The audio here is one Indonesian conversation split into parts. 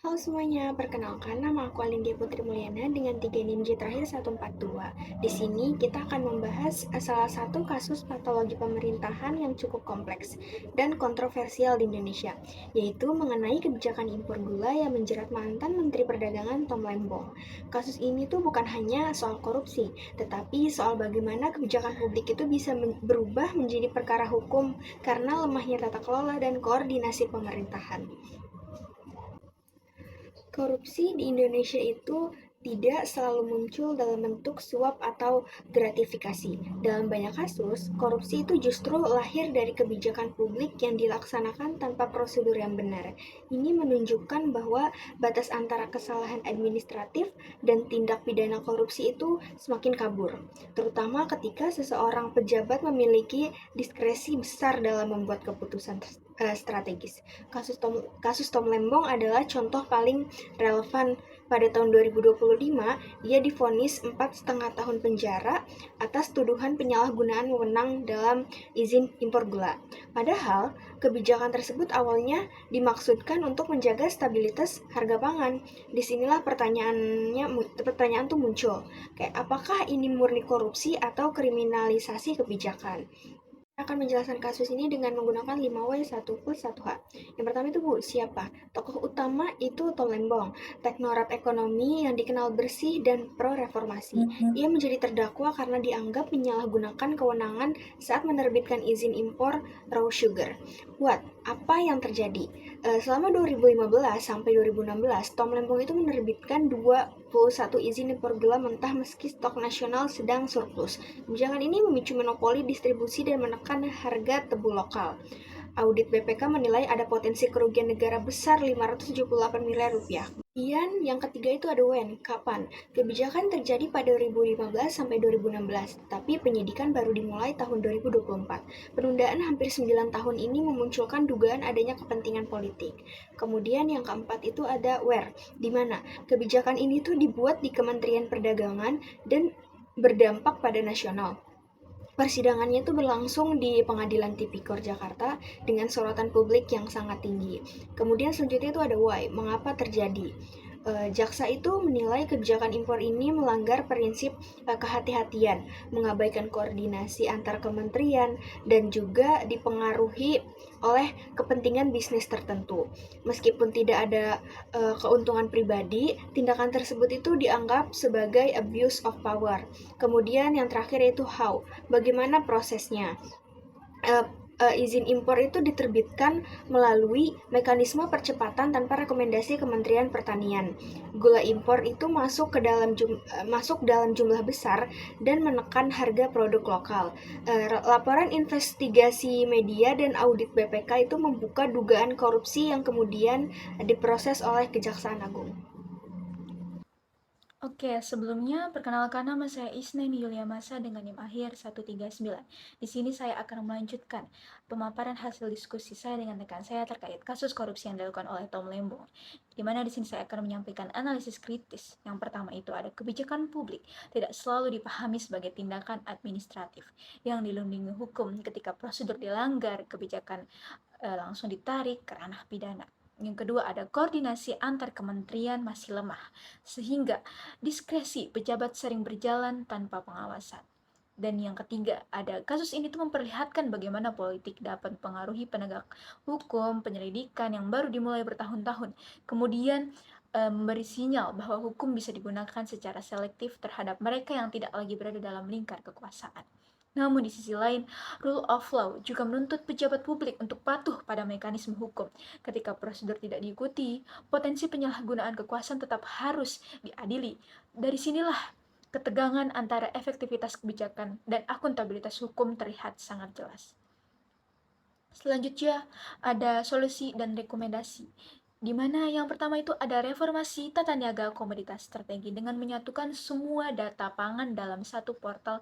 Halo semuanya, perkenalkan nama aku Alindya Putri Mulyana dengan 3 NIM terakhir 142. Di sini kita akan membahas salah satu kasus patologi pemerintahan yang cukup kompleks dan kontroversial di Indonesia, yaitu mengenai kebijakan impor gula yang menjerat mantan Menteri Perdagangan Tom Lembong. Kasus ini tuh bukan hanya soal korupsi, tetapi soal bagaimana kebijakan publik itu bisa berubah menjadi perkara hukum karena lemahnya tata kelola dan koordinasi pemerintahan. Korupsi di Indonesia itu tidak selalu muncul dalam bentuk suap atau gratifikasi. Dalam banyak kasus, korupsi itu justru lahir dari kebijakan publik yang dilaksanakan tanpa prosedur yang benar. Ini menunjukkan bahwa batas antara kesalahan administratif dan tindak pidana korupsi itu semakin kabur, terutama ketika seseorang pejabat memiliki diskresi besar dalam membuat keputusan strategis. Kasus Tom Lembong adalah contoh paling relevan. Pada tahun 2025, ia divonis 4,5 tahun penjara atas tuduhan penyalahgunaan wewenang dalam izin impor gula. Padahal, kebijakan tersebut awalnya dimaksudkan untuk menjaga stabilitas harga pangan. Disinilah pertanyaan tuh muncul. Kayak apakah ini murni korupsi atau kriminalisasi kebijakan? Akan menjelaskan kasus ini dengan menggunakan 5W1+1H. Yang pertama itu Bu, siapa? Tokoh utama itu Tom Lembong, teknokrat ekonomi yang dikenal bersih dan pro-reformasi. Ia menjadi terdakwa karena dianggap menyalahgunakan kewenangan saat menerbitkan izin impor raw sugar. Apa yang terjadi? Selama 2015 sampai 2016, Tom Lembong itu menerbitkan 21 izin impor gula mentah meski stok nasional sedang surplus. Kebijakan ini memicu monopoli distribusi dan menekan harga tebu lokal. Audit BPK menilai ada potensi kerugian negara besar 578 miliar rupiah. Kemudian yang ketiga itu ada when, kapan? Kebijakan terjadi pada 2015 sampai 2016, tapi penyidikan baru dimulai tahun 2024. Penundaan hampir 9 tahun ini memunculkan dugaan adanya kepentingan politik. Kemudian yang keempat itu ada where, di mana kebijakan ini tuh dibuat di Kementerian Perdagangan dan berdampak pada nasional. Persidangannya itu berlangsung di Pengadilan Tipikor Jakarta dengan sorotan publik yang sangat tinggi. Kemudian selanjutnya itu ada why, mengapa terjadi. Jaksa itu menilai kebijakan impor ini melanggar prinsip kehati-hatian, mengabaikan koordinasi antar kementerian, dan juga dipengaruhi oleh kepentingan bisnis tertentu. Meskipun tidak ada keuntungan pribadi, tindakan tersebut itu dianggap sebagai abuse of power. Kemudian yang terakhir yaitu how, bagaimana prosesnya. Izin impor itu diterbitkan melalui mekanisme percepatan tanpa rekomendasi Kementerian Pertanian. Gula impor itu masuk dalam jumlah besar dan menekan harga produk lokal. Laporan investigasi media dan audit BPK itu membuka dugaan korupsi yang kemudian diproses oleh Kejaksaan Agung. Oke, sebelumnya perkenalkan nama saya Isneni Yulia Masa dengan NIM akhir 139. Di sini saya akan melanjutkan pemaparan hasil diskusi saya dengan rekan saya terkait kasus korupsi yang dilakukan oleh Tom Lembong. Di mana di sini saya akan menyampaikan analisis kritis. Yang pertama itu ada kebijakan publik tidak selalu dipahami sebagai tindakan administratif yang dilindungi hukum. Ketika prosedur dilanggar, kebijakan langsung ditarik ke ranah pidana. Yang kedua ada koordinasi antar kementerian masih lemah, sehingga diskresi pejabat sering berjalan tanpa pengawasan. Dan yang ketiga, ada kasus ini tuh memperlihatkan bagaimana politik dapat mempengaruhi penegak hukum, penyelidikan yang baru dimulai bertahun-tahun. Kemudian memberi sinyal bahwa hukum bisa digunakan secara selektif terhadap mereka yang tidak lagi berada dalam lingkar kekuasaan. Namun di sisi lain, rule of law juga menuntut pejabat publik untuk patuh pada mekanisme hukum. Ketika prosedur tidak diikuti, potensi penyalahgunaan kekuasaan tetap harus diadili. Dari sinilah ketegangan antara efektivitas kebijakan dan akuntabilitas hukum terlihat sangat jelas. Selanjutnya ada solusi dan rekomendasi, di mana yang pertama itu ada reformasi tata niaga komoditas strategi dengan menyatukan semua data pangan dalam satu portal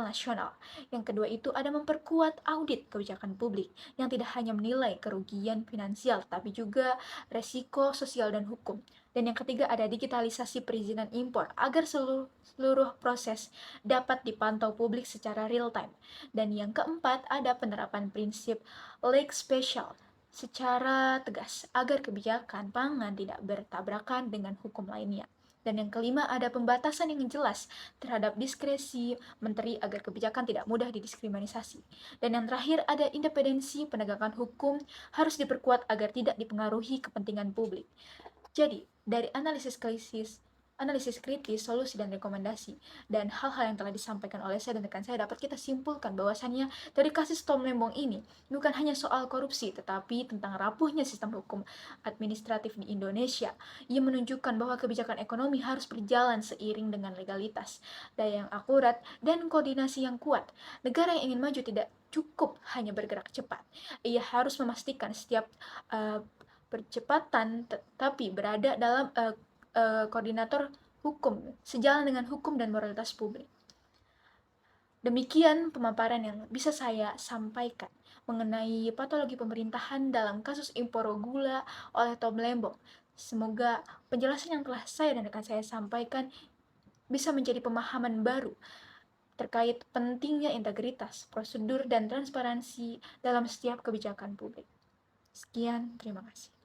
nasional. Yang kedua itu ada memperkuat audit kebijakan publik yang tidak hanya menilai kerugian finansial tapi juga resiko sosial dan hukum. Dan yang ketiga ada digitalisasi perizinan impor agar seluruh proses dapat dipantau publik secara real time. Dan yang keempat ada penerapan prinsip leg special secara tegas agar kebijakan pangan tidak bertabrakan dengan hukum lainnya. Dan yang kelima, ada pembatasan yang jelas terhadap diskresi menteri agar kebijakan tidak mudah didiskriminasi. Dan yang terakhir, ada independensi penegakan hukum harus diperkuat agar tidak dipengaruhi kepentingan publik. Jadi, dari analisis kritis, solusi, dan rekomendasi, dan hal-hal yang telah disampaikan oleh saya dan rekan saya, dapat kita simpulkan bahwasannya dari kasus Tom Lembong ini bukan hanya soal korupsi, tetapi tentang rapuhnya sistem hukum administratif di Indonesia. Ia menunjukkan bahwa kebijakan ekonomi harus berjalan seiring dengan legalitas, daya yang akurat, dan koordinasi yang kuat. Negara yang ingin maju tidak cukup hanya bergerak cepat. Ia harus memastikan setiap percepatan tetapi berada dalam koordinator hukum, sejalan dengan hukum dan moralitas publik. Demikian pemaparan yang bisa saya sampaikan mengenai patologi pemerintahan dalam kasus impor gula oleh Tom Lembong. Semoga penjelasan yang telah saya dan rekan saya sampaikan bisa menjadi pemahaman baru terkait pentingnya integritas, prosedur, dan transparansi dalam setiap kebijakan publik. Sekian, terima kasih.